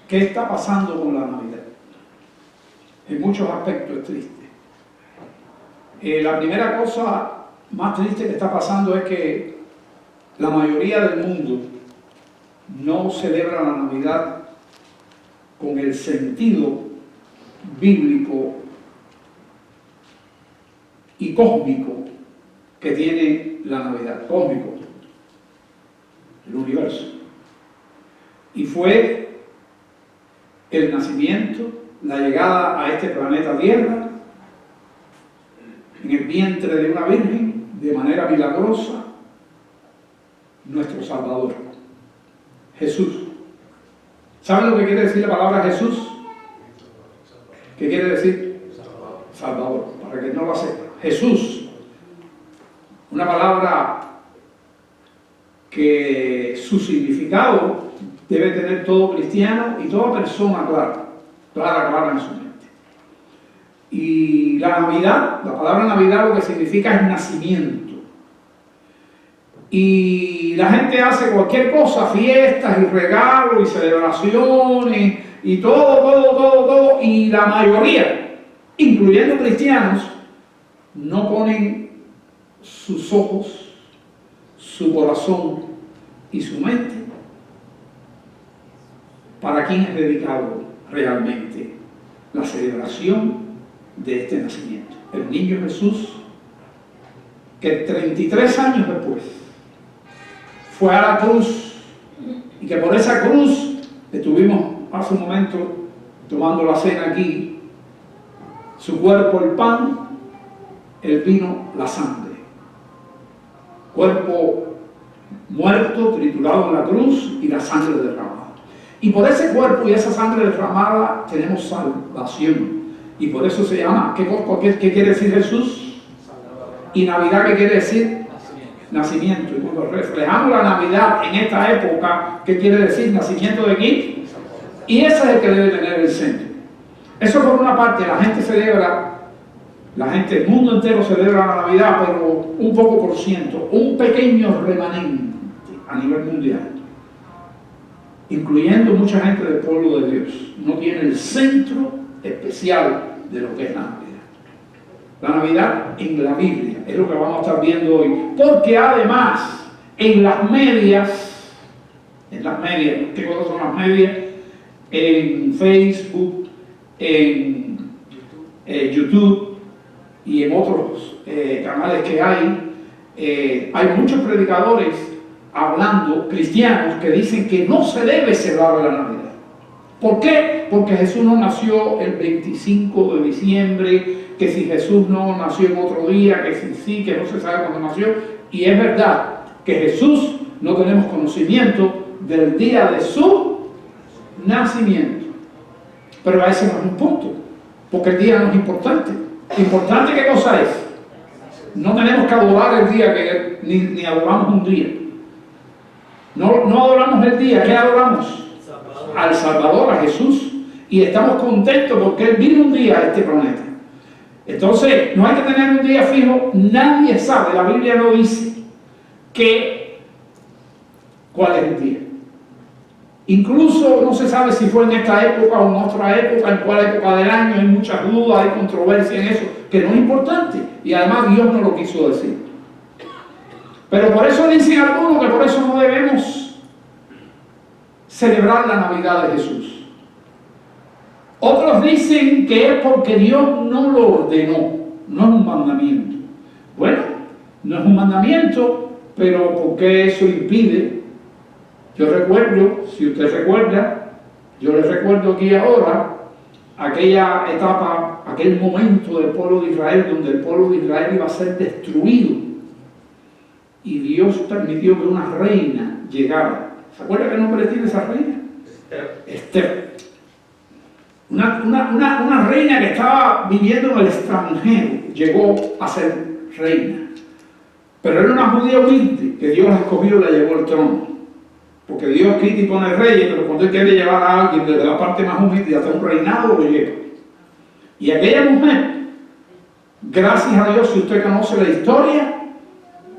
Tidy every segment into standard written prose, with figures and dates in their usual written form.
¿Qué está pasando con la Navidad? En muchos aspectos es triste. La primera cosa más triste que está pasando es que la mayoría del mundo no celebra la Navidad con el sentido bíblico y cósmico que tiene la Navidad. Cósmico, el universo. Y fue el nacimiento, la llegada a este planeta Tierra, en el vientre de una virgen, de manera milagrosa, nuestro Salvador, Jesús. ¿Saben lo que quiere decir la palabra Jesús? ¿Qué quiere decir? Salvador, para que no lo sepa. Jesús, una palabra que su significado debe tener todo cristiano y toda persona clara en su mente. Y la Navidad, la palabra Navidad lo que significa es nacimiento. Y la gente hace cualquier cosa, fiestas y regalos y celebraciones y todo, y la mayoría, incluyendo cristianos, no ponen sus ojos, su corazón y su mente para quién es dedicado realmente la celebración de este nacimiento. El niño Jesús, que 33 años después fue a la cruz, y que por esa cruz estuvimos hace un momento tomando la cena aquí, su cuerpo el pan, el vino la sangre. Cuerpo muerto, triturado en la cruz, y la sangre derramada. Y por ese cuerpo y esa sangre derramada tenemos salvación. Y por eso se llama, ¿qué quiere decir Jesús? Y Navidad, ¿qué quiere decir? Nacimiento. Y cuando reflejamos la Navidad en esta época, ¿qué quiere decir? ¿Nacimiento de quién? Y ese es el que debe tener el centro. Eso por una parte, la gente celebra, el mundo entero celebra la Navidad, pero un poco por ciento, un pequeño remanente a nivel mundial, incluyendo mucha gente del pueblo de Dios, no tiene el centro especial de lo que es la Navidad. La Navidad en la Biblia es lo que vamos a estar viendo hoy, porque además en las medias, ¿qué cosas son las medias? En Facebook, en YouTube y en otros canales que hay muchos predicadores hablando, cristianos, que dicen que no se debe celebrar la Navidad. ¿Por qué? Porque Jesús no nació el 25 de diciembre, que si Jesús no nació en otro día, que si sí, que no se sabe cuándo nació. Y es verdad que Jesús no tenemos conocimiento del día de su nacimiento. Pero ese no es un punto, porque el día no es importante. ¿Importante qué cosa es? No tenemos que adorar el día, ni adoramos un día. No adoramos el día, ¿qué adoramos? Al Salvador, a Jesús. Y estamos contentos porque Él vino un día a este planeta. Entonces, no hay que tener un día fijo, nadie sabe, la Biblia no dice cuál es el día. Incluso no se sabe si fue en esta época o en otra época, en cuál época del año, hay muchas dudas, hay controversia en eso, que no es importante, y además Dios no lo quiso decir. Pero por eso dicen algunos que por eso no debemos celebrar la Navidad de Jesús. Otros dicen que es porque Dios no lo ordenó, no es un mandamiento. Bueno, no es un mandamiento, pero ¿por qué eso impide? Yo recuerdo, si usted recuerda, yo les recuerdo aquí ahora, aquella etapa, aquel momento del pueblo de Israel, donde el pueblo de Israel iba a ser destruido. Y Dios permitió que una reina llegara. ¿Se acuerda qué nombre tiene esa reina? Esther. Una reina que estaba viviendo en el extranjero, llegó a ser reina. Pero era una judía humilde, que Dios la escogió y la llevó al trono. Porque Dios quita y pone reyes, pero cuando Él quiere llevar a alguien desde la parte más humilde hasta un reinado, lo lleva. Y aquella mujer, gracias a Dios, si usted conoce la historia,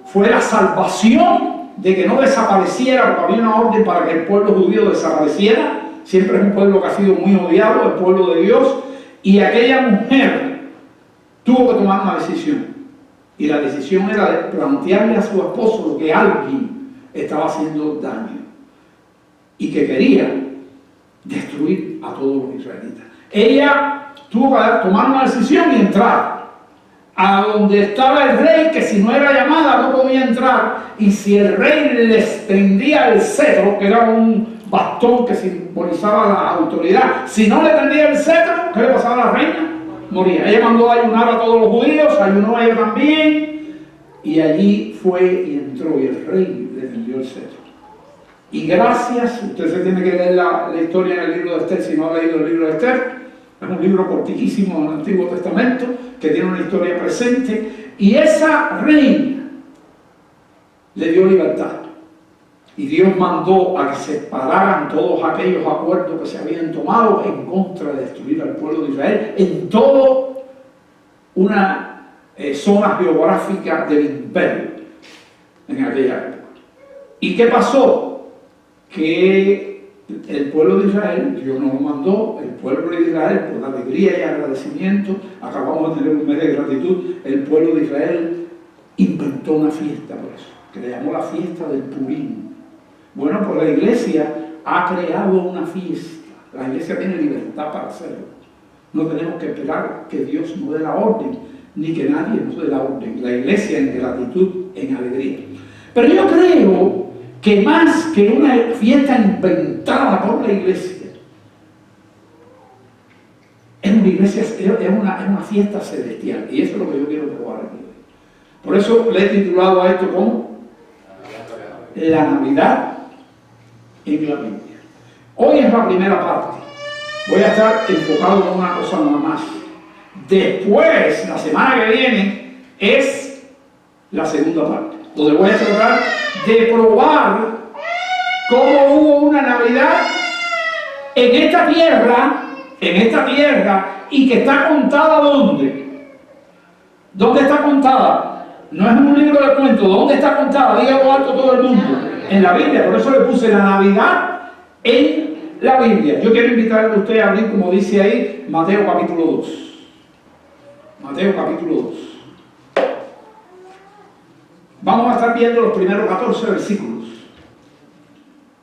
fue la salvación de que no desapareciera, porque había una orden para que el pueblo judío desapareciera, siempre es un pueblo que ha sido muy odiado, el pueblo de Dios, y aquella mujer tuvo que tomar una decisión. Y la decisión era de plantearle a su esposo que alguien estaba haciendo daño y que quería destruir a todos los israelitas. Ella tuvo que tomar una decisión y entrar a donde estaba el rey, que si no era llamada no podía entrar, y si el rey les tendía el cetro, que era un bastón que simbolizaba la autoridad, si no le tendía el cetro, ¿qué le pasaba a la reina? Moría. Ella mandó a ayunar a todos los judíos, ayunó a ella también, y allí fue y entró, y el rey le tendió el cetro. Y gracias, usted se tiene que leer la historia en el libro de Esther, si no ha leído el libro de Esther, es un libro cortiquísimo en el Antiguo Testamento, que tiene una historia presente, y esa reina le dio libertad. Y Dios mandó a que se pararan todos aquellos acuerdos que se habían tomado en contra de destruir al pueblo de Israel en toda una zona geográfica del imperio en aquella época. ¿Y qué pasó? Que el pueblo de Israel, Dios nos lo mandó, el pueblo de Israel, por alegría y agradecimiento, acabamos de tener un mes de gratitud, el pueblo de Israel inventó una fiesta por eso, que le llamó la fiesta del Purim. Bueno, pues la iglesia ha creado una fiesta. La iglesia tiene libertad para hacerlo. No tenemos que esperar que Dios nos dé la orden, ni que nadie nos dé la orden. La iglesia en gratitud, en alegría. Pero yo creo que más que una fiesta inventada por la iglesia, es una fiesta celestial. Y eso es lo que yo quiero probar aquí. Por eso le he titulado a esto como la Navidad en la Biblia. Hoy es la primera parte. Voy a estar enfocado en una cosa nada más. Después, la semana que viene, es la segunda parte, donde voy a tratar de probar cómo hubo una Navidad en esta tierra, y que está contada ¿dónde? ¿Dónde está contada? No es un libro de cuentos. ¿Dónde está contada? Dígalo alto todo el mundo. En la Biblia. Por eso le puse la Navidad en la Biblia. Yo quiero invitarle a usted a abrir, como dice ahí, Mateo capítulo 2. Mateo capítulo 2. Vamos a estar viendo los primeros 14 versículos.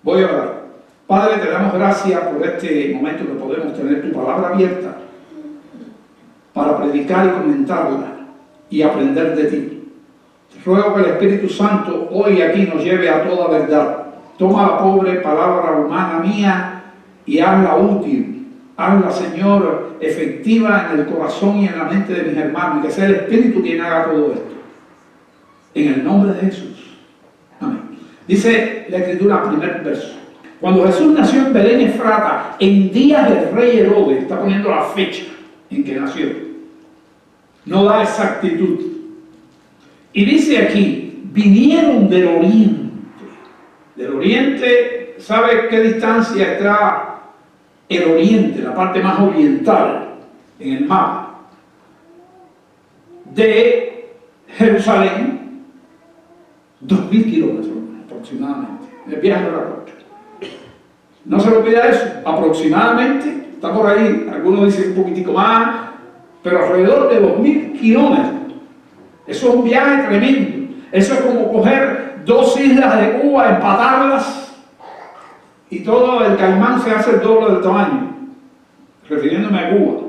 Voy a orar. Padre, te damos gracias por este momento que podemos tener tu palabra abierta para predicar y comentarla y aprender de ti. Ruego que el Espíritu Santo hoy aquí nos lleve a toda verdad. Toma la pobre palabra humana mía y hazla útil. Hazla, Señor, efectiva en el corazón y en la mente de mis hermanos. Y que sea el Espíritu quien haga todo esto. En el nombre de Jesús. Amén. Dice la Escritura, primer verso. Cuando Jesús nació en Belén Efrata, en días del rey Herodes, está poniendo la fecha en que nació. No da exactitud. Y dice aquí, vinieron del oriente. Del oriente, ¿sabe qué distancia está el oriente, la parte más oriental en el mapa? De Jerusalén, 2000 kilómetros aproximadamente. El viaje no era corto. No se lo olvida eso, aproximadamente, está por ahí, algunos dicen un poquitico más, pero alrededor de 2000 kilómetros. Eso es un viaje tremendo. Eso es como coger 2 islas de Cuba, empatarlas, y todo el Caimán se hace el doble del tamaño, refiriéndome a Cuba.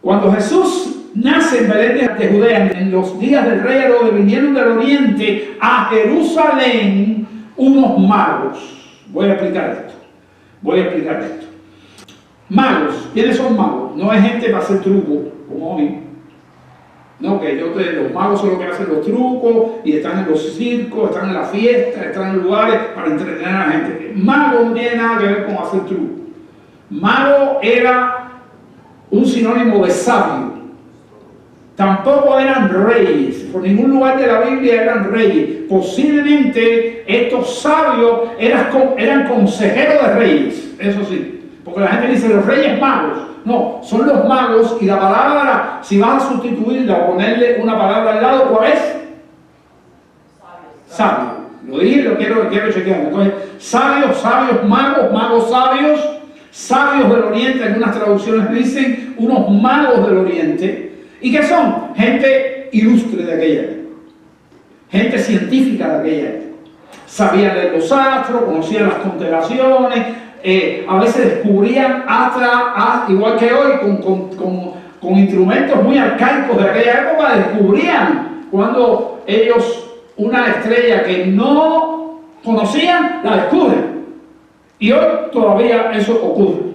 Cuando Jesús nace en Belén de Judea, en los días del rey Herodes, vinieron del oriente a Jerusalén unos magos. Voy a explicar esto. Magos, ¿quiénes son magos? No es gente para hacer trucos, como hoy. No, que los magos son los que hacen los trucos y están en los circos, están en las fiestas, están en lugares para entretener a la gente. Mago no tiene nada que ver con hacer trucos. Mago era un sinónimo de sabio. Tampoco eran reyes, por ningún lugar de la Biblia eran reyes. Posiblemente estos sabios eran consejeros de reyes, eso sí. Porque la gente dice los reyes magos. No, son los magos, y la palabra, si vas a sustituirla o ponerle una palabra al lado, ¿cuál es? Sabio. Lo dije, lo quiero chequear. Entonces, sabios, magos sabios del Oriente, algunas traducciones dicen unos magos del Oriente. ¿Y qué son? Gente ilustre de aquella época, gente científica de aquella época. Sabían leer los astros, conocían las constelaciones, a veces descubrían igual que hoy, con instrumentos muy arcaicos de aquella época, descubrían cuando ellos una estrella que no conocían, la descubren. Y hoy todavía eso ocurre.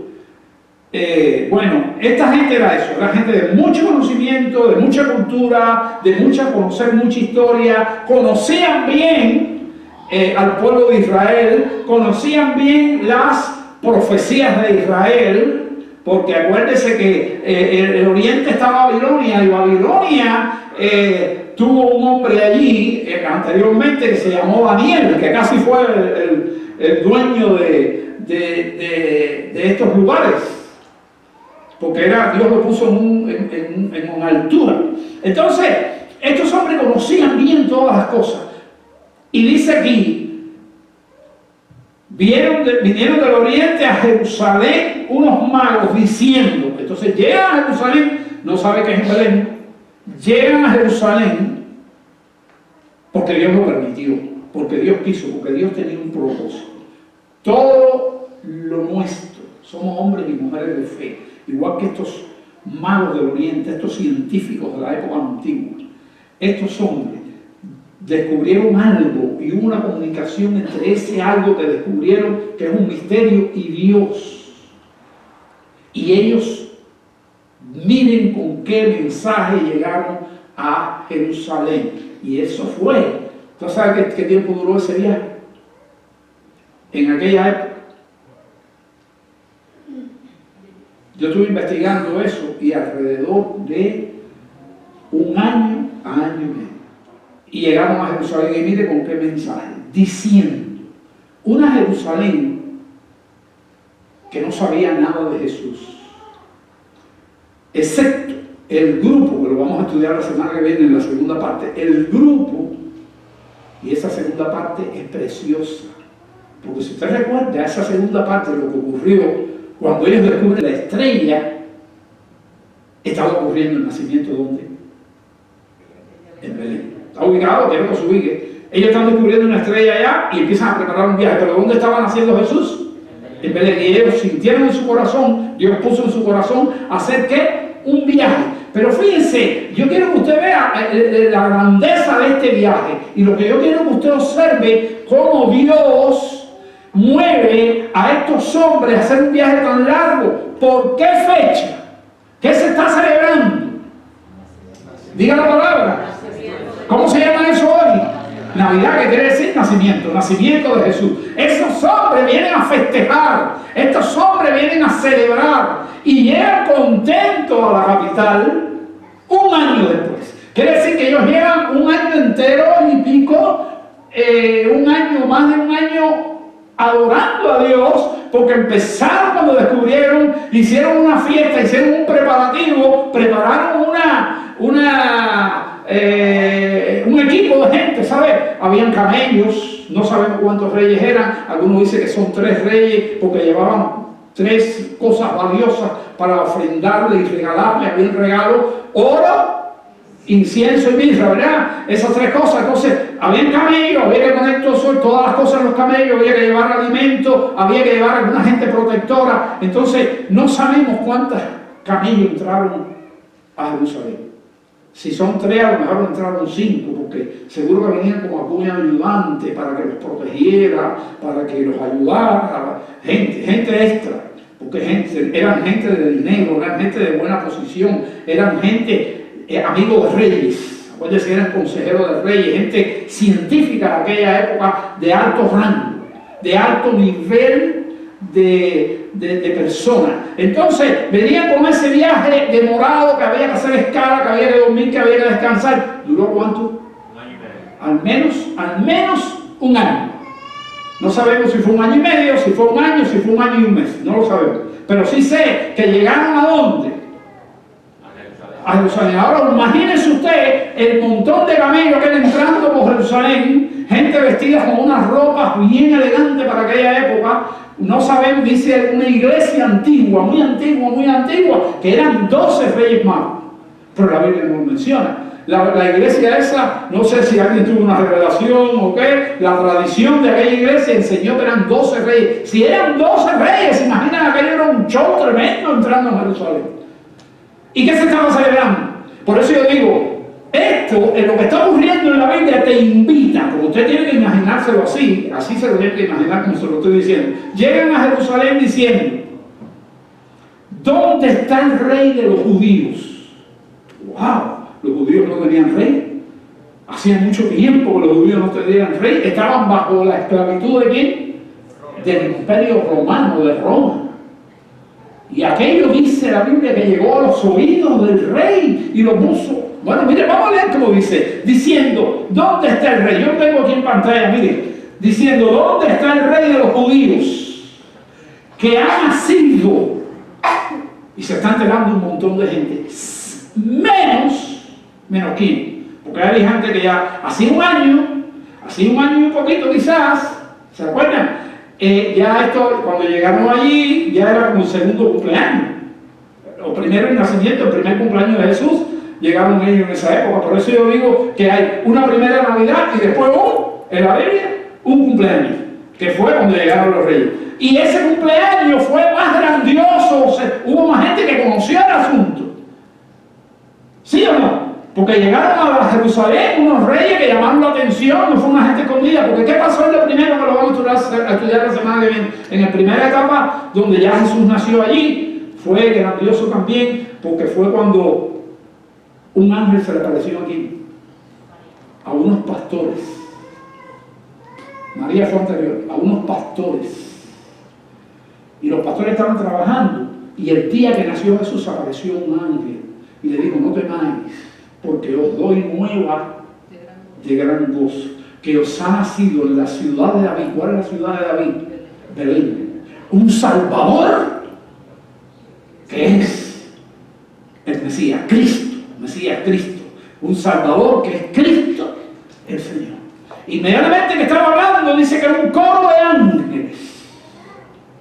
Bueno, esta gente era eso, era gente de mucho conocimiento, de mucha cultura, conocer mucha historia, conocían bien al pueblo de Israel, conocían bien las profecías de Israel, porque acuérdese que el oriente está Babilonia, y Babilonia tuvo un hombre allí anteriormente que se llamó Daniel, que casi fue el dueño de estos lugares, porque Dios lo puso en una altura. Entonces, estos hombres conocían bien todas las cosas. Y dice aquí, vinieron del oriente a Jerusalén unos magos diciendo, entonces llegan a Jerusalén, no sabe que es en Belén, llegan a Jerusalén porque Dios lo permitió, porque Dios quiso, porque Dios tenía un propósito. Todo lo nuestro, somos hombres y mujeres de fe, igual que estos magos del oriente, estos científicos de la época antigua. Estos hombres descubrieron algo y hubo una comunicación entre ese algo que descubrieron, que es un misterio, y Dios. Y ellos, miren con qué mensaje llegaron a Jerusalén. Y eso fue. ¿Tú sabes qué tiempo duró ese viaje? En aquella época. Yo estuve investigando eso y alrededor de un año a año y medio. Y llegaron a Jerusalén, y mire con qué mensaje, diciendo, una Jerusalén que no sabía nada de Jesús, excepto el grupo, que lo vamos a estudiar la semana que viene en la segunda parte, el grupo, y esa segunda parte es preciosa, porque si usted recuerda esa segunda parte de lo que ocurrió cuando ellos descubren la estrella, estaba ocurriendo el nacimiento de ¿dónde? En Belén. Está ubicado, quiero que se ubique. Ellos están descubriendo una estrella allá y empiezan a preparar un viaje. ¿Pero dónde estaban haciendo Jesús? En Belén. Y ellos sintieron en su corazón, Dios puso en su corazón hacer ¿qué? Un viaje. Pero fíjense, yo quiero que usted vea la grandeza de este viaje. Y lo que yo quiero que usted observe, cómo Dios mueve a estos hombres a hacer un viaje tan largo. ¿Por qué fecha? ¿Qué se está celebrando? Diga la palabra. ¿Cómo se llama eso hoy? Navidad, que quiere decir nacimiento de Jesús. Esos hombres vienen a festejar, estos hombres vienen a celebrar y llegan contentos a la capital un año después. Quiere decir que ellos llevan un año entero y pico, más de un año adorando a Dios, porque empezaron cuando descubrieron, hicieron una fiesta, hicieron un preparativo, prepararon un equipo de gente, ¿sabes? Habían camellos, no sabemos cuántos reyes eran, algunos dicen que son 3 reyes porque llevaban 3 cosas valiosas para ofrendarle y regalarle. Había un regalo, oro, incienso y mirra, ¿verdad? Esas 3 cosas. Entonces, había camellos, había que poner todas las cosas en los camellos, había que llevar alimento, había que llevar alguna gente protectora. Entonces, no sabemos cuántos camellos entraron a Jerusalén. Si son 3, a lo mejor entraron 5, porque seguro que venían como algún ayudante para que los protegiera, para que los ayudara, gente extra, porque eran gente de dinero, eran gente de buena posición, eran gente amigos de reyes, acuérdense que eran consejeros de reyes, gente científica de aquella época de alto rango, de alto nivel de personas. Entonces venían con ese viaje demorado, que había que hacer escala, que había que dormir, que había que descansar. ¿Duró cuánto? Un año y medio. Al menos un año. No sabemos si fue un año y medio, si fue un año, si fue un año y un mes, no lo sabemos, pero sí sé que llegaron ¿a dónde? A Jerusalén. Ahora imagínense usted el montón de camellos que eran entrando por Jerusalén, gente vestida con unas ropas bien elegantes para aquella época. No sabemos, dice una iglesia antigua, muy antigua, que eran 12 reyes magos. Pero la Biblia no lo menciona. La iglesia esa, no sé si alguien tuvo una revelación o qué, la tradición de aquella iglesia enseñó que eran 12 reyes. Si eran 12 reyes, imaginan, aquello era un show tremendo entrando en Jerusalén. ¿Y qué se estaba celebrando? Por eso yo digo, esto, en lo que está ocurriendo en la Biblia, te invita, como usted tiene que imaginárselo así se lo tiene que imaginar como se lo estoy diciendo. Llegan a Jerusalén diciendo, ¿dónde está el rey de los judíos? ¡Wow! Los judíos no tenían rey. Hacía mucho tiempo que los judíos no tenían rey. Estaban bajo la esclavitud ¿de quién? Del imperio romano, de Roma. Y aquello dice la Biblia que llegó a los oídos del rey y lo puso. Bueno, mire, vamos a leer cómo dice. Diciendo, ¿dónde está el rey? Yo lo tengo aquí en pantalla, mire. Diciendo, ¿dónde está el rey de los judíos? Que ha nacido. Y se está enterando un montón de gente. Menos quién. Porque hay gente que ya hace un año y un poquito quizás, ¿se acuerdan? Ya esto, cuando llegaron allí, ya era como el segundo cumpleaños. O primero el nacimiento, el primer cumpleaños de Jesús, llegaron ellos en esa época. Por eso yo digo que hay una primera Navidad y después en la Biblia, un cumpleaños, que fue cuando llegaron los reyes. Y ese cumpleaños fue más grandioso, o sea, hubo más gente que conoció el asunto. ¿Sí o no? Porque llegaron a Jerusalén unos reyes que llamaron la atención, no fue una gente escondida. Porque ¿qué pasó en lo primero que lo vamos a estudiar la semana que viene? En la primera etapa, donde ya Jesús nació allí, fue grandioso también, porque fue cuando un ángel se le apareció aquí a unos pastores. María fue anterior, a unos pastores. Y los pastores estaban trabajando, y el día que nació Jesús apareció un ángel y le dijo, no temáis, porque os doy nueva de gran gozo, que os ha nacido en la ciudad de David. ¿Cuál es la ciudad de David? Belén. Un Salvador, que es el Mesías, Cristo. Un Salvador que es Cristo, el Señor. Inmediatamente que estaba hablando, dice que un coro de ángeles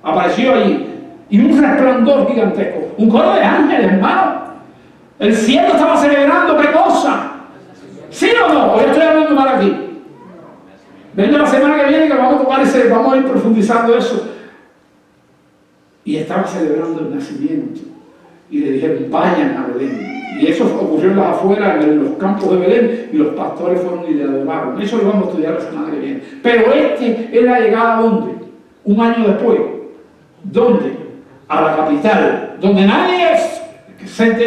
apareció allí, y un resplandor gigantesco. Un coro de ángeles, hermano. El cielo estaba celebrando, ¿qué cosa? ¿Sí o no? Hoy estoy hablando mal aquí. Venga la semana que viene que vamos a tocar vamos a ir profundizando eso. Y estaba celebrando el nacimiento. Y le dijeron, vayan a Belén. Y eso ocurrió en las afueras, en los campos de Belén, y los pastores fueron y le adoraron. Eso lo vamos a estudiar la semana que viene. Pero es la llegada, ¿a dónde? Un año después. ¿Dónde? A la capital, donde nadie es.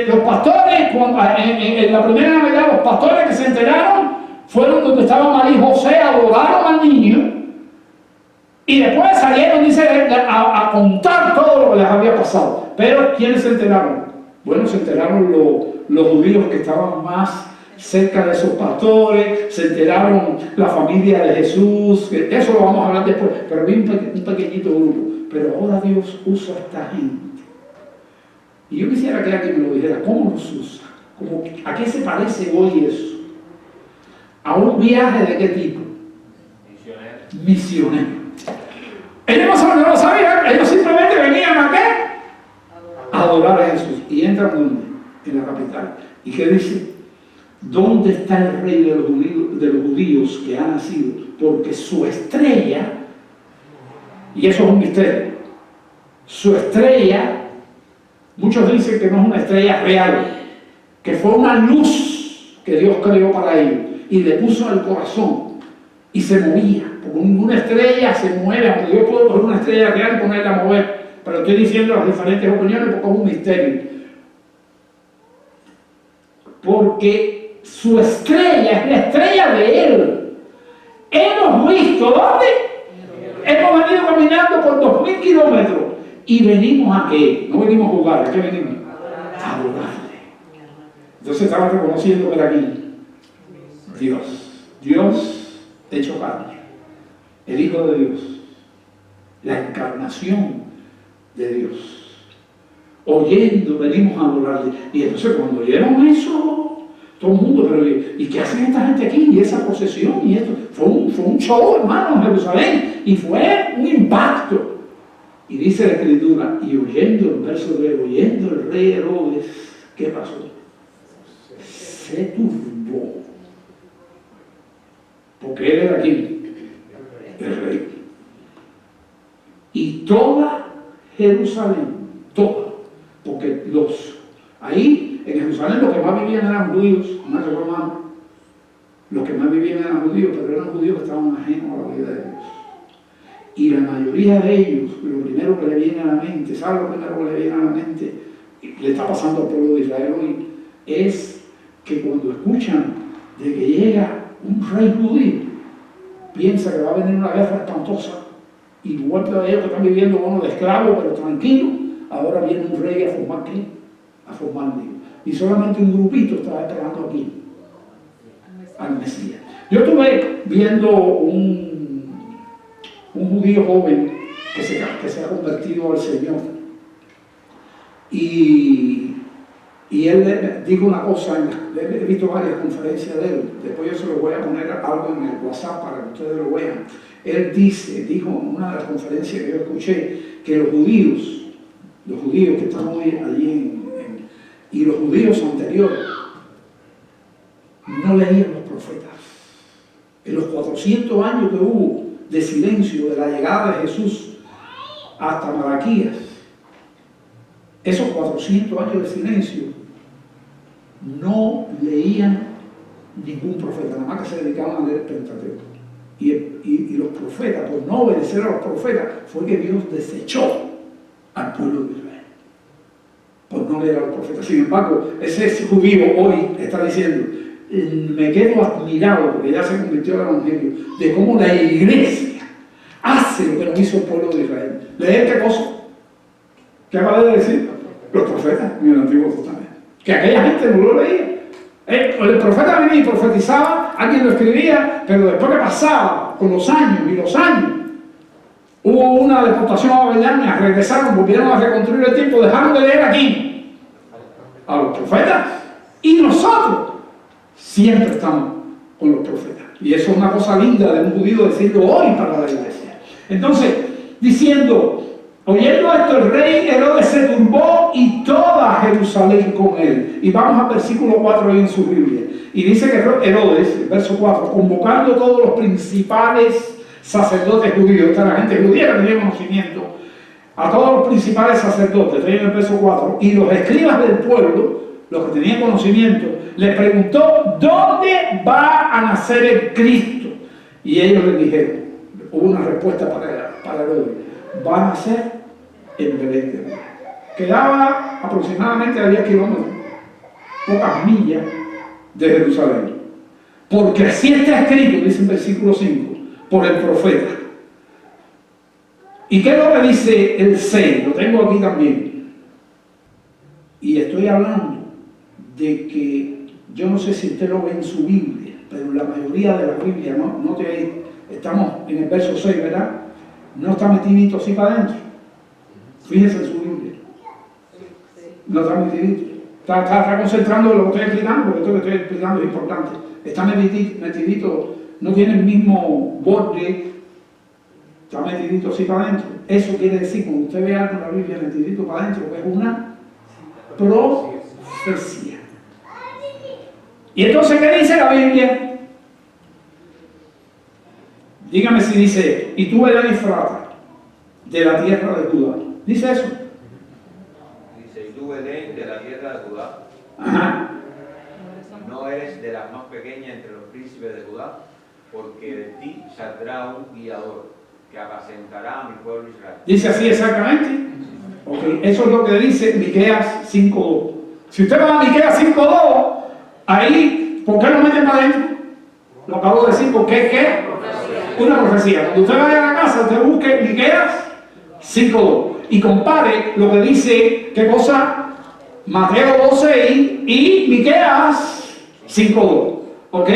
Los pastores, en la primera Navidad, los pastores que se enteraron fueron donde estaba María y José, adoraron al niño y después salieron, dice, a contar todo lo que les había pasado. Pero ¿quiénes se enteraron? Bueno, se enteraron los judíos que estaban más cerca de esos pastores, se enteraron la familia de Jesús, eso lo vamos a hablar después, pero vi un pequeñito grupo. Pero ahora Dios usa a esta gente. Y yo quisiera que alguien me lo dijera, ¿cómo los usa? ¿A qué se parece hoy eso? ¿A un viaje de qué tipo? Misionero. Ellos no lo sabían, ellos simplemente venían a qué? A adorar a Jesús. Y entran ¿dónde? En la capital. ¿Y qué dice? ¿Dónde está el rey de los judíos que ha nacido? Porque su estrella, y eso es un misterio, su estrella, muchos dicen que no es una estrella real, que fue una luz que Dios creó para ellos y le puso al corazón y se movía, porque ninguna estrella se mueve, aunque yo puedo coger una estrella real y ponerla a mover, pero estoy diciendo las diferentes opiniones porque es un misterio. Porque su estrella es la estrella de Él. Hemos visto, ¿dónde? Hemos venido caminando por 2000 kilómetros. Y venimos a qué? No venimos a jugar, ¿a qué venimos? A adorarle. Entonces estamos reconociendo que era aquí Dios hecho carne, el Hijo de Dios, la encarnación de Dios. Oyendo, venimos a adorarle. Y entonces cuando oyeron eso, todo el mundo, pero ¿y qué hacen esta gente aquí? Y esa procesión, y esto, fue un fue un show, hermano, en Jerusalén, y fue un impacto. Y dice la Escritura, y oyendo el verso 3, oyendo el rey Herodes, ¿qué pasó? Se turbó. Porque él era aquí, el rey. Y toda Jerusalén, toda, porque ahí en Jerusalén los que más vivían eran judíos, no se romanos. Los que más vivían eran judíos, pero eran judíos que estaban ajenos a la vida de Dios. Y la mayoría de ellos, lo primero que le viene a la mente, ¿sabe lo primero que le viene a la mente? Le está pasando al pueblo de Israel hoy, es que cuando escuchan de que llega un rey judío, piensa que va a venir una guerra espantosa, igual que ellos que están viviendo uno de esclavo, pero tranquilo, ahora viene un rey a formar ¿qué? A formar Dios. Y solamente un grupito está esperando aquí al Mesías. Yo estuve viendo un judío joven que se ha convertido al Señor. Y él dijo una cosa, he visto varias conferencias de él, después yo se lo voy a poner algo en el WhatsApp para que ustedes lo vean. Él dijo en una de las conferencias que yo escuché, que los judíos que están hoy allí y los judíos anteriores, no leían los profetas. En los 400 años que hubo de silencio de la llegada de Jesús hasta Malaquías, esos 400 años de silencio, no leían ningún profeta, nada más que se dedicaban a leer el Pentateuco. Y los profetas, por no obedecer a los profetas, fue que Dios desechó al pueblo de Israel. Por no leer a los profetas. Sin embargo, ese judío hoy está diciendo, me quedo admirado, porque ya se convirtió al Evangelio, de cómo la iglesia hace lo que no hizo el pueblo de Israel. ¿Leer qué cosa? ¿Qué acaba de decir? Los profetas en el Antiguo Testamento. Que aquella gente no lo leía. El profeta venía y profetizaba, alguien lo escribía, pero después que pasaba con los años, hubo una deportación a Babilonia, regresaron, volvieron a reconstruir el tiempo, dejaron de leer aquí a los profetas, y nosotros siempre estamos con los profetas. Y eso es una cosa linda de un judío decirlo hoy para la iglesia. Entonces, diciendo, oyendo esto, el rey Herodes se turbó y toda Jerusalén con él. Y vamos al versículo 4 ahí en su Biblia. Y dice que Herodes, verso 4, convocando a todos los principales sacerdotes judíos, esta es la gente judía que tenía conocimiento, a todos los principales sacerdotes, ahí en el verso 4, y los escribas del pueblo, los que tenían conocimiento, les preguntó, ¿dónde va a nacer el Cristo? Y ellos le dijeron, hubo una respuesta para Herodes, va a nacer en Belén de Judá. Quedaba aproximadamente a 10 kilómetros, pocas millas de Jerusalén. Porque así está escrito, dice en versículo 5, por el profeta. ¿Y qué es lo que dice el 6? Lo tengo aquí también. Y estoy hablando de que, yo no sé si usted lo ve en su Biblia, pero en la mayoría de las Biblias, estamos en el verso 6, ¿verdad? No está metidito así para adentro. Fíjese en su Biblia. No está metidito. Está concentrando en lo que estoy explicando, porque esto que estoy explicando es importante. Está metidito, no tiene el mismo borde, está metidito así para adentro. Eso quiere decir, cuando usted ve algo en la Biblia metidito para adentro, que es una profecía. ¿Y entonces qué dice la Biblia? Dígame si dice, y tú Belén Efrata, de la tierra de Judá. ¿Dice eso? Dice, y tú Belén, de la tierra de Judá. Ajá. No eres de las más pequeñas entre los príncipes de Judá, porque de ti saldrá un guiador que apacentará a mi pueblo Israel. ¿Dice así exactamente? Ok, eso es lo que dice Miqueas 5.2. Si usted va a Miqueas 5.2, ahí, ¿por qué lo meten para adentro? Lo acabo de decir, porque es ¿qué? Una profecía. Cuando usted vaya a la casa, usted busque Miqueas 5.2 y compare lo que dice, ¿qué cosa? Mateo 2.6 y Miqueas 5.2. ¿Ok?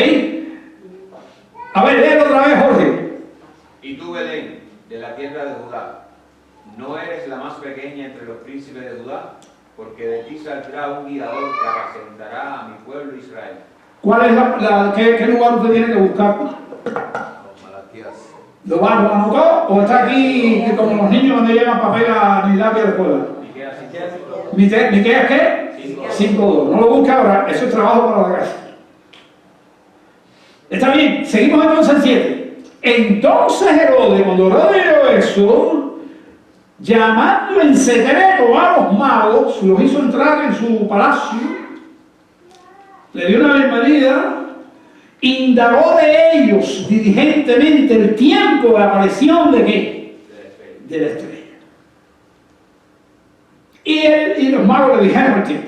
A ver, léelo otra vez, Jorge. Y tú, Belén, de la tierra de Judá, no eres la más pequeña entre los príncipes de Judá, porque de ti saldrá un guiador que apacentará a mi pueblo Israel. ¿Cuál es qué lugar usted tiene que buscar? ¿Lo anotó o está aquí como los niños cuando llevan papel ni lápiz a la escuela? ¿Miqueas qué? 5:2. No lo busque ahora, eso es trabajo para la casa. Está bien, seguimos entonces en 7. Entonces Herodes, cuando Herodes vio eso, llamando en secreto a los magos, los hizo entrar en su palacio, le dio una bienvenida, indagó de ellos diligentemente el tiempo de aparición de ¿qué? De la estrella. Y los magos le dijeron el tiempo.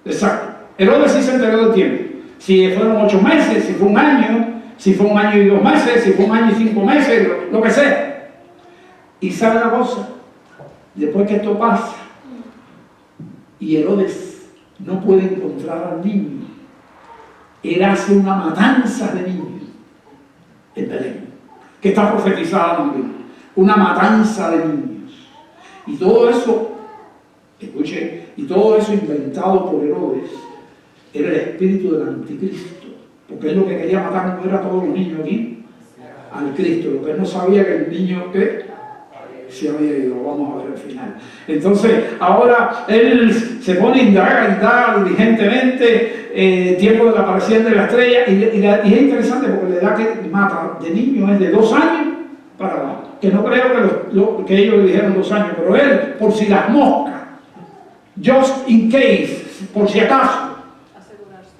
Exacto. Herodes sí se enteró del tiempo. Si fueron 8 meses, si fue un año, si fue un año y 2 meses, si fue un año y 5 meses, lo que sea. Y sabe una cosa, después que esto pasa, y Herodes no puede encontrar al niño, él hace una matanza de niños en Belén, que está profetizada también, una matanza de niños. Y todo eso, escuchen, y todo eso inventado por Herodes, era el espíritu del anticristo, porque él lo que quería matar no era a todos los niños aquí, al Cristo. Lo que él no sabía que el niño que se había ido, lo vamos a ver al final. Entonces, ahora él se pone a indagar diligentemente tiempo de la aparición de la estrella, y es interesante porque la edad que mata de niño es de 2 años para abajo, que no creo que ellos le dijeron 2 años, pero él, por si las moscas, just in case, por si acaso,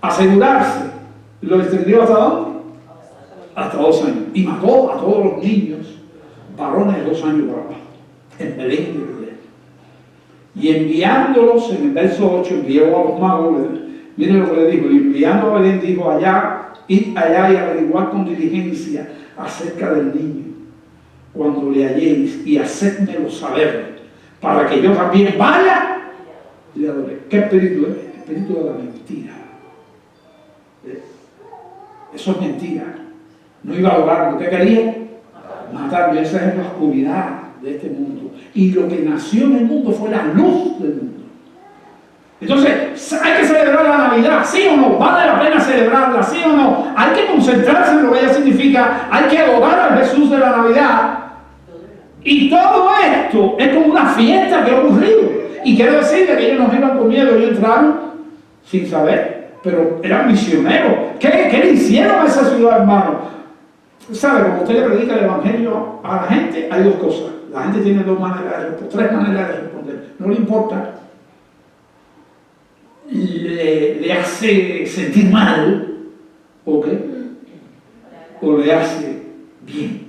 asegurarse, lo extendió ¿hasta dónde? Hasta 2 años, y mató a todos los niños varones de 2 años para abajo, en Belén de Judea. Y enviándolos, en el verso 8, envió a los magos, miren lo que le dijo, y enviando a Belén, dijo, id allá y averiguad con diligencia acerca del niño, cuando le halléis, y hacedmelo saber, para que yo también vaya y le adore. ¿Qué espíritu es? El espíritu de la mentira. Eso es mentira. No iba a adorarlo. ¿Qué quería? Matarlo. Esa es la oscuridad de este mundo. Y lo que nació en el mundo fue la luz del mundo. Entonces, hay que celebrar la Navidad, ¿sí o no? ¿Vale la pena celebrarla, sí o no? Hay que concentrarse en lo que ella significa. Hay que adorar al Jesús de la Navidad. Y todo esto es como una fiesta que ha ocurrido. Y quiero decirle que ellos nos iban con miedo y entraron sin saber, pero eran misioneros. ¿Qué le hicieron a esa ciudad, hermano? ¿Sabe? Cuando usted le predica el evangelio a la gente, hay 2 cosas. La gente tiene 3 maneras de responder. No le importa. Le hace sentir mal, ¿ok? O le hace bien.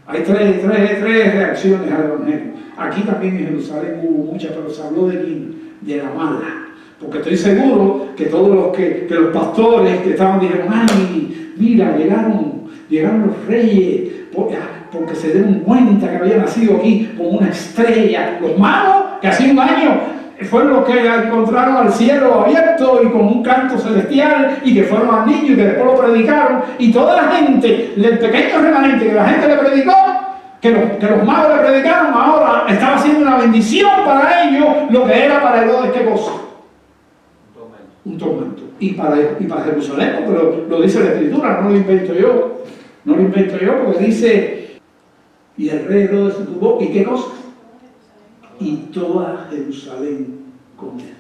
Hay tres reacciones al evangelio. Aquí también en Jerusalén hubo muchas, pero se habló de la mala. Porque estoy seguro que todos los pastores que estaban dijeron, ay, mira, llegaron los reyes, porque se dieron cuenta que había nacido aquí como una estrella. Los magos, que hace un año fueron los que encontraron al cielo abierto y con un canto celestial, y que fueron al niño y que después lo predicaron, y toda la gente, el pequeño remanente que la gente le predicó, que los magos le predicaron, ahora estaba haciendo una bendición para ellos, lo que era para Herodes, ¿qué cosa? Un tormento. Y para Jerusalén, porque lo dice la Escritura, no lo invento yo. No lo invento yo, porque dice, y el rey Herodes se tuvo, ¿y qué cosa? Y toda Jerusalén con él.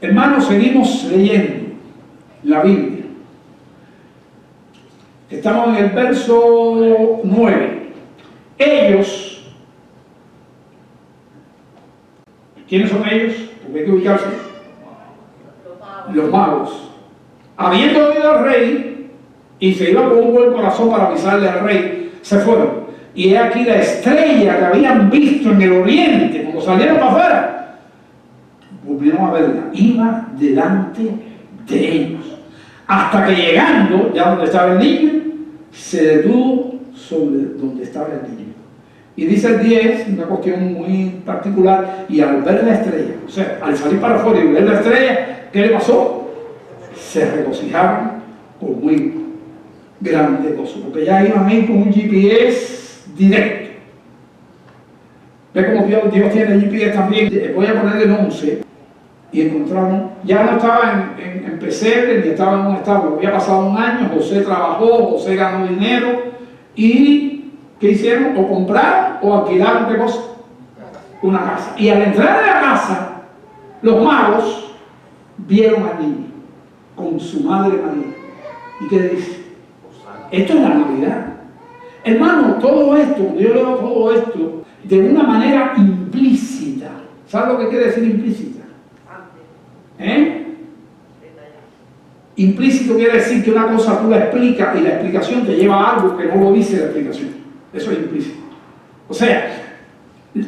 Hermanos, seguimos leyendo la Biblia. Estamos en el verso 9. Ellos, ¿quiénes son ellos? Porque hay que ubicarse. Los magos. Habiendo oído al rey, y se iban con un buen corazón para avisarle al rey, se fueron. Y he aquí la estrella que habían visto en el oriente, cuando salieron para afuera, volvieron a verla, iba delante de ellos, hasta que llegando, ya donde estaba el niño, se detuvo sobre donde estaba el niño. Y dice el 10, una cuestión muy particular, y al ver la estrella, o sea, al salir para afuera y ver la estrella, ¿qué le pasó? Se regocijaron con muy grande gozo, porque ya iban ahí con un GPS directo. Ve cómo Dios tiene GPS también. Voy a ponerle el 11. Y encontraron, ya no estaba en pesebre ni estaba en un establo, había pasado un año, José trabajó, José ganó dinero, ¿Y qué hicieron? O compraron o alquilaron, ¿qué cosa? Una casa. Y al entrar en la casa, los magos vieron al niño con su madre María. ¿Y qué dice? Esto es la Navidad. Hermano, todo esto, cuando yo leo todo esto, de una manera implícita. ¿Sabes lo que quiere decir implícita? Implícito quiere decir que una cosa tú la explicas y la explicación te lleva a algo que no lo dice la explicación. Eso es implícito. O sea,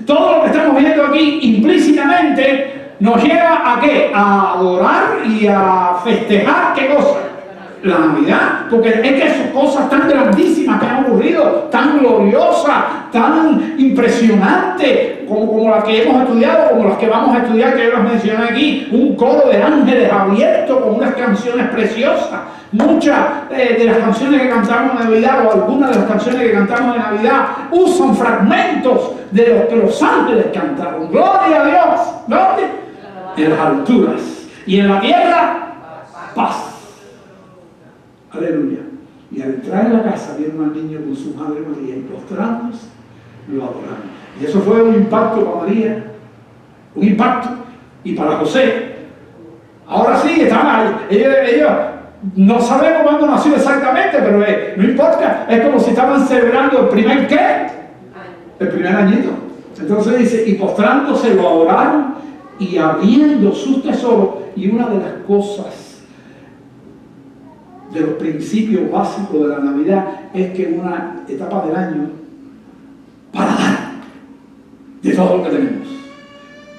todo lo que estamos viendo aquí implícitamente nos lleva a ¿qué? A adorar y a festejar, ¿qué cosa? La Navidad, porque es que son cosas tan grandísimas que han ocurrido, tan gloriosas, tan impresionantes, como las que hemos estudiado, como las que vamos a estudiar, que yo las mencioné aquí, un coro de ángeles abierto con unas canciones preciosas. Muchas de las canciones que cantamos en Navidad, o algunas de las canciones que cantamos en Navidad, usan fragmentos de los que los ángeles cantaron. ¡Gloria a Dios! ¿Dónde? En las alturas. Y en la tierra, paz. Aleluya. Y al entrar en la casa vieron al niño con su madre María y postrándose, lo adoraron. Y eso fue un impacto para María, un impacto. Y para José, ahora sí, están ahí. Ellos no sabemos cuándo nació exactamente, pero no importa. Es como si estaban celebrando el primer ¿qué? El primer añito. Entonces dice, y postrándose lo adoraron y abriendo sus tesoros. Y una de las cosas, de los principios básicos de la Navidad, es que en una etapa del año, para dar de todo lo que tenemos,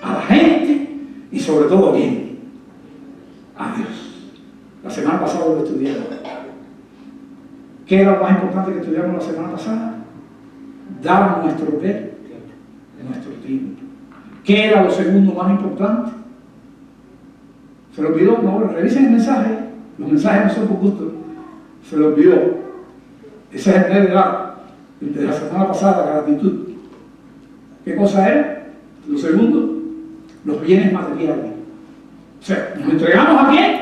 a la gente y sobre todo a quién, a Dios. La semana pasada lo estudiamos. ¿Qué era lo más importante que estudiamos la semana pasada? Dar nuestro ¿qué? Nuestro tiempo. ¿Qué era lo segundo más importante? ¿Se lo olvidó? No, revisen el mensaje. Los mensajes no son por gusto. Se lo olvidó. Ese es el de la semana pasada, la gratitud. ¿Qué cosa era? Lo segundo, los bienes materiales. O sea, nos entregamos ¿a quién?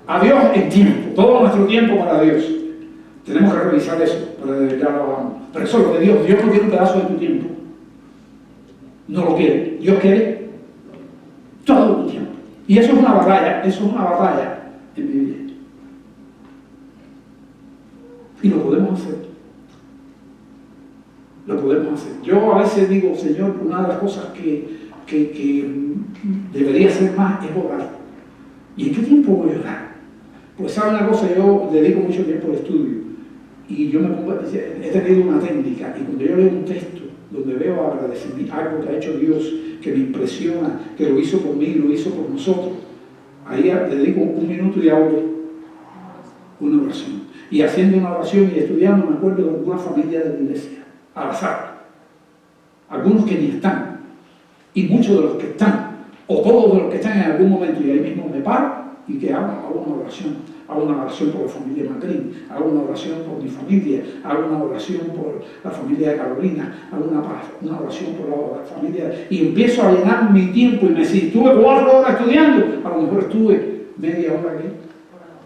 A Dios en tiempo. Todo nuestro tiempo para Dios. Tenemos que revisar eso para dedicarlo a Dios. Pero eso es lo de Dios. Dios no quiere un pedazo de tu tiempo. No lo quiere. Dios quiere todo tu tiempo. Y eso es una batalla. Eso es una batalla en mi vida. Y lo podemos hacer. Lo podemos hacer. Yo a veces digo, Señor, una de las cosas que debería hacer más es orar. ¿Y en qué tiempo voy a orar? Pues sabe una cosa, yo dedico mucho tiempo al estudio. Y yo he tenido una técnica. Y cuando yo leo un texto donde veo agradecimiento, algo que ha hecho Dios, que me impresiona, que lo hizo por mí, lo hizo por nosotros, ahí dedico un minuto y hago una oración. Y haciendo una oración y estudiando me acuerdo de alguna familia de la iglesia, al azar. Algunos que ni están, y muchos de los que están, o todos de los que están en algún momento, y ahí mismo me paro y que hago una oración. Hago una oración por la familia Macrín, hago una oración por mi familia, hago una oración por la familia de Carolina, hago una oración por la familia, y empiezo a llenar mi tiempo. Y me decís, estuve 4 horas estudiando, a lo mejor estuve media hora aquí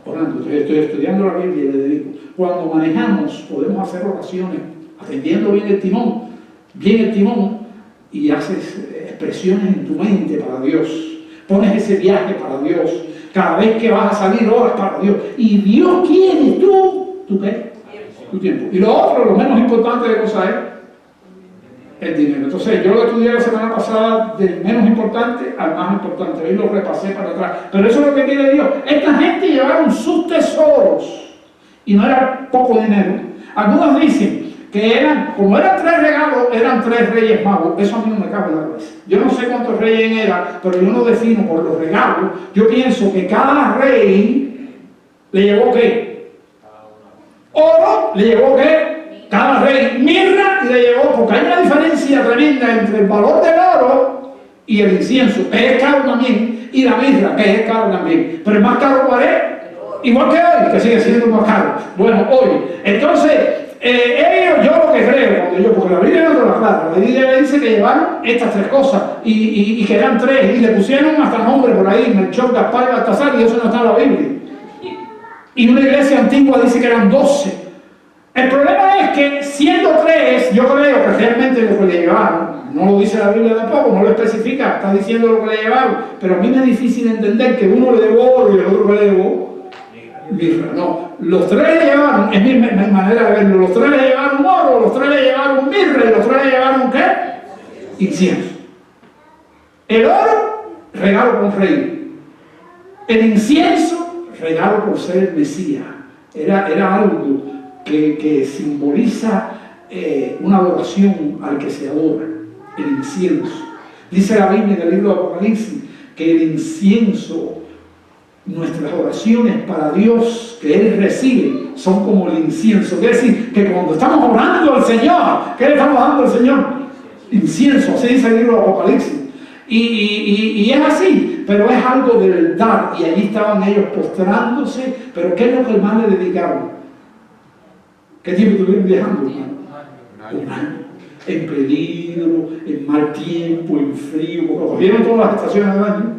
orando. Estoy estudiando la Biblia y le dedico. Cuando manejamos podemos hacer oraciones atendiendo bien el timón, y haces expresiones en tu mente para Dios, pones ese viaje para Dios. Cada vez que vas a salir, oras para Dios. Y Dios quiere ¿tú qué? Tu tiempo. Y lo otro, lo menos importante de cosas es el dinero. Entonces, yo lo estudié la semana pasada del menos importante al más importante. Hoy lo repasé para atrás. Pero eso es lo que quiere Dios. Esta gente llevaron sus tesoros. Y no era poco dinero. Algunos dicen que como eran 3 regalos, eran 3 reyes magos. Eso a mí no me cabe en la cabeza. Yo no sé cuántos reyes eran, pero yo no defino por los regalos. Yo pienso que cada rey le llevó ¿qué? Oro, le llevó ¿qué? Cada rey mirra, le llevó, porque hay una diferencia tremenda entre el valor del oro y el incienso, que es caro también, y la mirra, que es caro también. Pero el más caro, ¿cuál es? Igual que hoy, que sigue siendo más caro. Bueno, hoy. Entonces, ellos, yo lo que creo, porque la Biblia no te lo aclara, la Biblia dice que llevaron estas 3 cosas y que eran 3, y le pusieron hasta nombre por ahí, Melchor, Gaspar y Baltasar, y eso no está en la Biblia. Y una iglesia antigua dice que eran 12. El problema es que siendo 3, yo creo que realmente lo que le llevaron, no lo dice la Biblia tampoco, no lo especifica, está diciendo lo que le llevaron, pero a mí me es difícil entender que uno le llevó oro y el otro le llevó mirra. No, los 3 le llevaron, es mi manera de verlo, los 3 le llevaron oro, los 3 le llevaron mirra y los 3 le llevaron ¿qué? Incienso. El oro, regalo con rey. El incienso, regalo por ser el Mesías. Era algo que simboliza una adoración al que se adora, el incienso. Dice la Biblia en el libro de Apocalipsis que el incienso, nuestras oraciones para Dios que Él recibe son como el incienso. Quiere decir que cuando estamos orando al Señor, ¿qué le estamos dando al Señor? Incienso, así dice el libro de Apocalipsis. Y es así, pero es algo de verdad. Y allí estaban ellos postrándose, pero ¿qué es lo que más le dedicaron? ¿Qué tiempo estuvieron viajando, hermano? Un año. En peligro, en mal tiempo, en frío, porque cogieron todas las estaciones del año.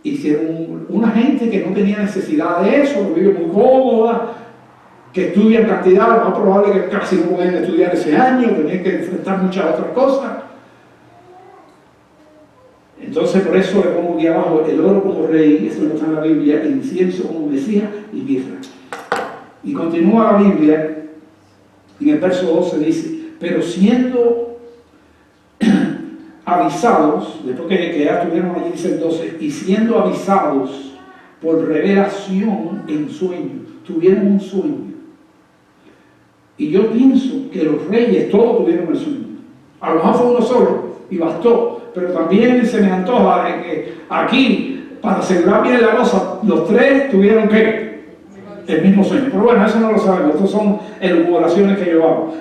Hicieron una gente que no tenía necesidad de eso, que vive muy cómoda, que estudian cantidad, lo más probable que casi no pueden estudiar ese año, tenían que enfrentar muchas otras cosas. Entonces por eso le pongo aquí abajo el oro como rey, eso no está en la Biblia, el incienso como Mesías y mirra. Y continúa la Biblia, en el verso 12 dice, pero siendo avisados, después que ya estuvieron allí, dice el 12, y siendo avisados por revelación en sueño, tuvieron un sueño. Y yo pienso que los reyes todos tuvieron el sueño. A lo mejor fue uno solo y bastó, pero también se me antoja de que aquí, para asegurar bien la cosa, los 3 tuvieron ¿qué? El mismo sueño. Pero bueno, eso no lo sabemos, estas son elucubraciones que yo hago.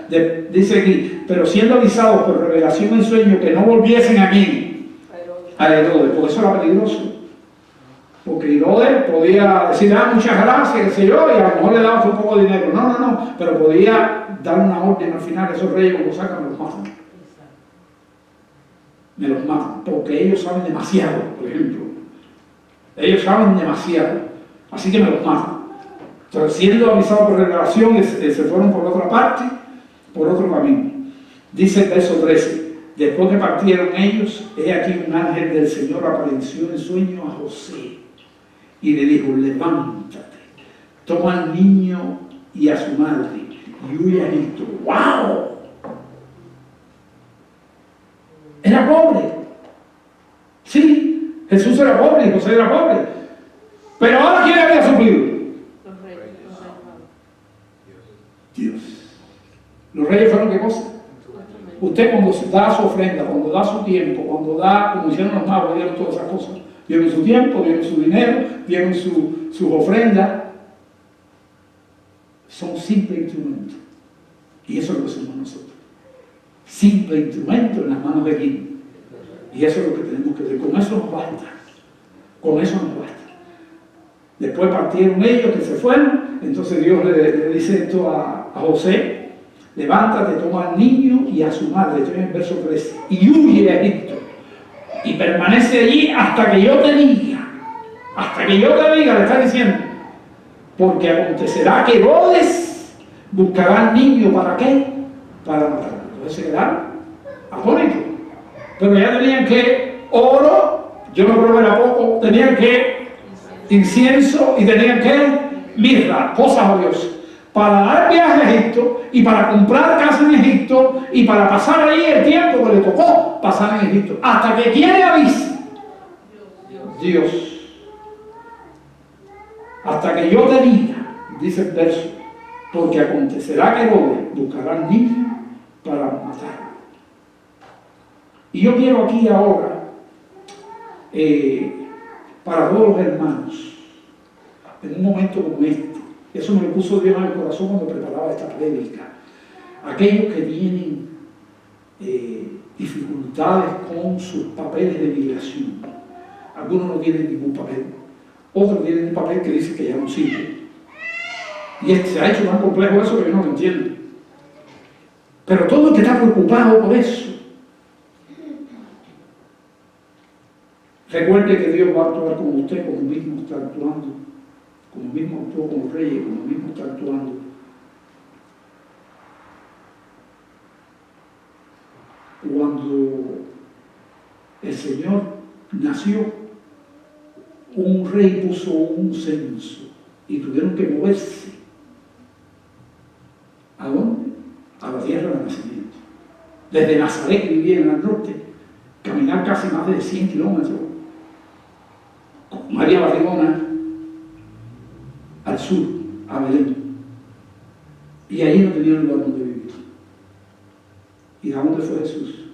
Dice aquí, pero siendo avisados por revelación en sueño que no volviesen aquí a Herodes, porque eso era peligroso. Porque Herodes podía decir, muchas gracias, qué sé yo, y a lo mejor le daba un poco de dinero. No, pero podía dar una orden al final, esos reyes cuando sacan, me los matan. Me los matan, porque ellos saben demasiado, por ejemplo. Ellos saben demasiado, así que me los matan. Entonces, siendo avisados por revelación, se fueron por otra parte, por otro camino. Dice el verso 13, después que partieron ellos, he aquí un ángel del Señor apareció en sueño a José y le dijo, levántate, toma al niño y a su madre y huye a Egipto. ¡Wow! Era pobre. Sí, Jesús era pobre y José era pobre. Pero ahora, ¿quién había suplido? Dios. Los reyes fueron ¿qué cosa? Usted cuando da su ofrenda, cuando da su tiempo, cuando da, como hicieron los magos, dieron todas esas cosas. Dieron su tiempo, dieron su dinero, dieron sus ofrendas. Son simples instrumentos. Y eso es lo que somos nosotros. Simple instrumento en las manos de Quién. Y eso es lo que tenemos que hacer. Con eso nos basta. Con eso nos basta. Después partieron ellos que se fueron. Entonces Dios le dice esto a José: levántate, toma al niño y a su madre. Estoy en el verso 13. Y huye a Egipto. Y permanece allí hasta que yo te diga. Hasta que yo te diga, le está diciendo. Porque acontecerá que Herodes buscará al niño. ¿Para qué? Para matarlo. Entonces se quedaron atónitos. Pero ya tenían que oro, yo no creo que era poco, tenían que incienso y tenían que mirra, cosas valiosas, para dar viaje a Egipto y para comprar casa en Egipto y para pasar ahí el tiempo que le tocó pasar en Egipto. Hasta que quien le avise, Dios. Hasta que yo te diga, dice el verso, porque acontecerá que Herodes buscará al niño para matarlo. Y yo quiero aquí ahora, para todos los hermanos, en un momento como este, eso me lo puso Dios en el corazón cuando preparaba esta prédica, aquellos que tienen dificultades con sus papeles de migración. Algunos no tienen ningún papel, otros tienen un papel que dice que ya no sirve. Y se ha hecho tan complejo eso que yo no lo entiendo. Pero todo el que está preocupado por eso, recuerde que Dios va a actuar con usted como mismo está actuando como mismo actuó con los reyes, como mismo está actuando. Cuando el Señor nació, un rey puso un censo y tuvieron que moverse. ¿A dónde? A la tierra de nacimiento. Desde Nazaret, que vivía en el norte, caminar casi más de 100 kilómetros, con María Barrigona, al sur, a Belén. Y ahí no tenía lugar donde vivir. ¿Y a dónde fue Jesús?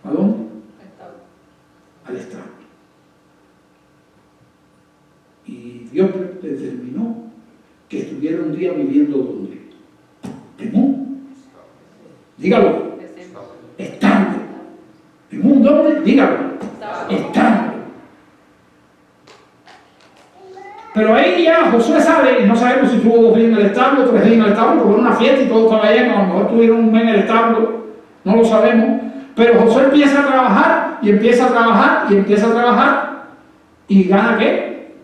¿A dónde? Al establo. Y Dios determinó que estuviera un día viviendo ¿dónde? En un, dígalo, estando. ¿En un dónde? Dígalo, estando. Pero ahí ya Josué sale, y no sabemos si estuvo 2 días en el establo, 3 días en el establo, porque era una fiesta y todo estaba lleno, a lo mejor estuvieron un mes en el establo, no lo sabemos. Pero Josué empieza a trabajar, y empieza a trabajar, y empieza a trabajar, y ¿gana qué?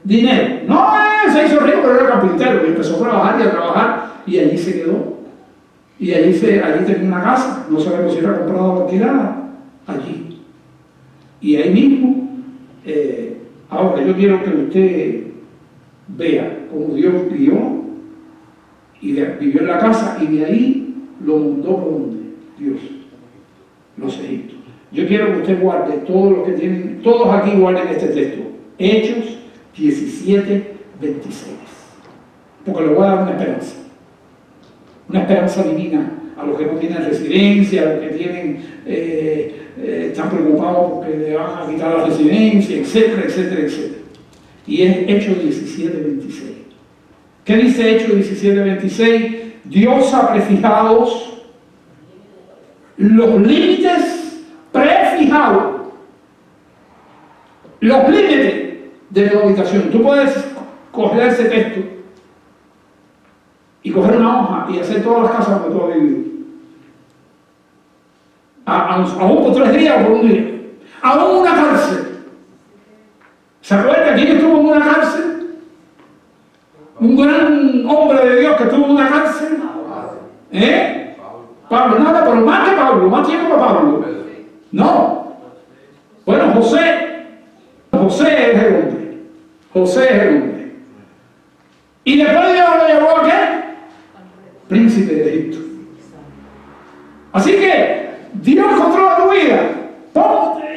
Dinero. No, se hizo rico, pero era carpintero, y empezó a trabajar y a trabajar, y allí se quedó. Y allí tenía una casa, no sabemos si era comprada o alquilada, allí. Y ahí mismo, ahora yo quiero que usted vea cómo Dios vivió, y vivió en la casa, y de ahí lo montó por donde Dios, los egipcios. Yo quiero que usted guarde todo lo que tienen, todos aquí guarden este texto, Hechos 17, 26, porque le voy a dar una esperanza divina a los que no tienen residencia, a los que tienen, están preocupados porque le van a quitar la residencia, etcétera, etcétera, etcétera. Y es Hechos 17, 26. ¿Qué dice Hechos 17, 26? Dios ha prefijado los límites prefijados, los límites de tu habitación. Tú puedes coger ese texto y coger una hoja y hacer todas las casas donde tú has vivido. Aún por 3 días o por un día. Aún una cárcel. ¿Se acuerda quién estuvo en una cárcel? Un gran hombre de Dios que estuvo en una cárcel. Pablo, nada, pero más que Pablo, más tiempo que Pablo. No. Bueno, José es el hombre. José es el hombre. Y después Dios lo llevó a ¿qué? Príncipe de Egipto. Así que Dios controla tu vida.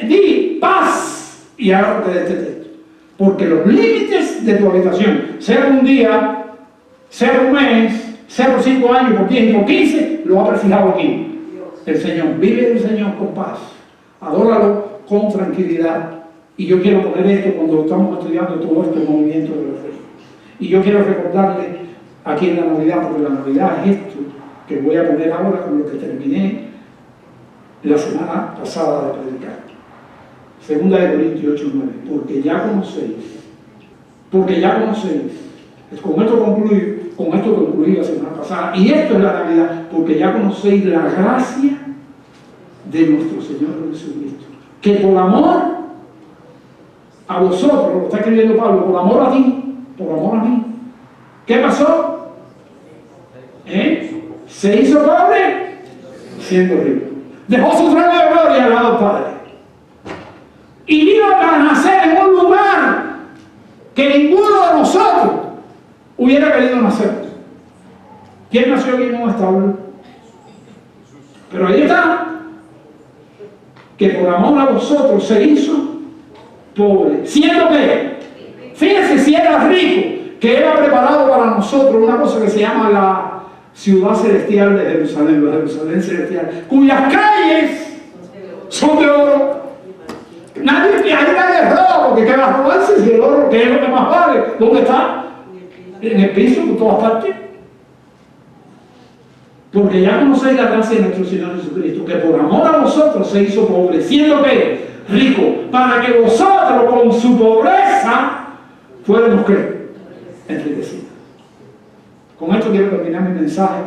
Di paz y agárrate de este texto. Porque los límites de tu habitación, sea un día, sea un mes, sea por 5 años, por 10 y por 15, lo ha prefijado aquí. El Señor. Vive el Señor con paz. Adóralo con tranquilidad. Y yo quiero poner esto cuando estamos estudiando todo este movimiento de los reyes. Y yo quiero recordarle aquí en la Navidad, porque la Navidad es esto que voy a poner ahora con lo que terminé la semana pasada de predicar. 2 Corintios 8:9. Porque ya conocéis. Con esto concluí la semana pasada. Y esto es la Navidad, porque ya conocéis la gracia de nuestro Señor Jesucristo. Que por amor a vosotros, lo está escribiendo Pablo, por amor a ti, por amor a mí. ¿Qué pasó? Se hizo pobre siendo rico. Dejó su trono de gloria al lado del Padre. Y vino a nacer en un lugar que ninguno de nosotros hubiera querido nacer. ¿Quién nació aquí en un establo? Pero ahí está. Que por amor a vosotros se hizo pobre. Siendo que, fíjense si era rico, que era preparado para nosotros una cosa que se llama la ciudad celestial de Jerusalén, la Jerusalén celestial, cuyas calles son de oro. Nadie roba, porque ¿qué va a robarse si el oro, que es lo que más vale? ¿Dónde está? En el piso, por todas partes. Porque ya conocéis la gracia de nuestro Señor Jesucristo, que por amor a vosotros se hizo pobre, siendo que rico, para que vosotros con su pobreza fuéramos ¿qué? Enriquecidos. Con esto quiero terminar mi mensaje,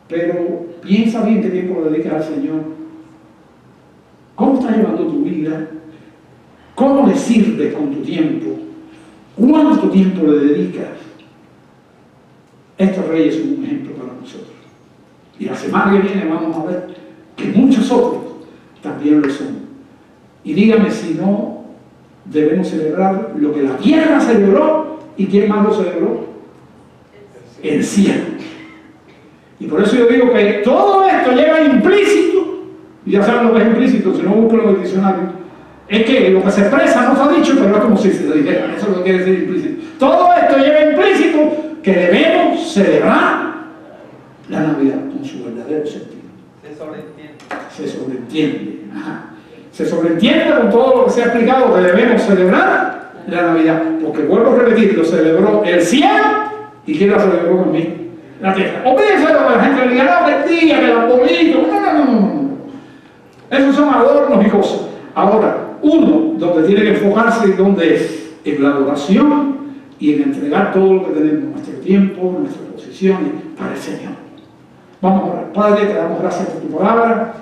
pero piensa bien qué tiempo le dedicas al Señor. ¿Cómo estás llevando tu vida? ¿Cómo le sirves con tu tiempo? ¿Cuánto tiempo le dedicas? Estos reyes son un ejemplo para nosotros. Y la semana que viene vamos a ver que muchos otros también lo son. Y dígame si no debemos celebrar lo que la tierra celebró y quién más lo celebró. El cielo. Y por eso yo digo que todo esto lleva implícito, y ya saben lo que es implícito, si no buscan en el diccionario, es que lo que se expresa no se ha dicho, pero es como si se dijera, eso es lo que quiere decir implícito. Todo esto lleva implícito que debemos celebrar la Navidad con su verdadero sentido. Se sobreentiende. Se sobreentiende. Ajá. Se sobreentiende con todo lo que se ha explicado que debemos celebrar la Navidad. Porque vuelvo a repetir, lo celebró el cielo y ¿quién la celebró conmigo? La tierra. Olvídense de lo que la gente le diga, no, que el día, que el arbolito. No. Esos son adornos y cosas. Ahora, uno, donde tiene que enfocarse y donde es en la adoración y en entregar todo lo que tenemos, nuestro tiempo, nuestras posiciones para el Señor. Vamos a orar. Padre, te damos gracias por tu palabra.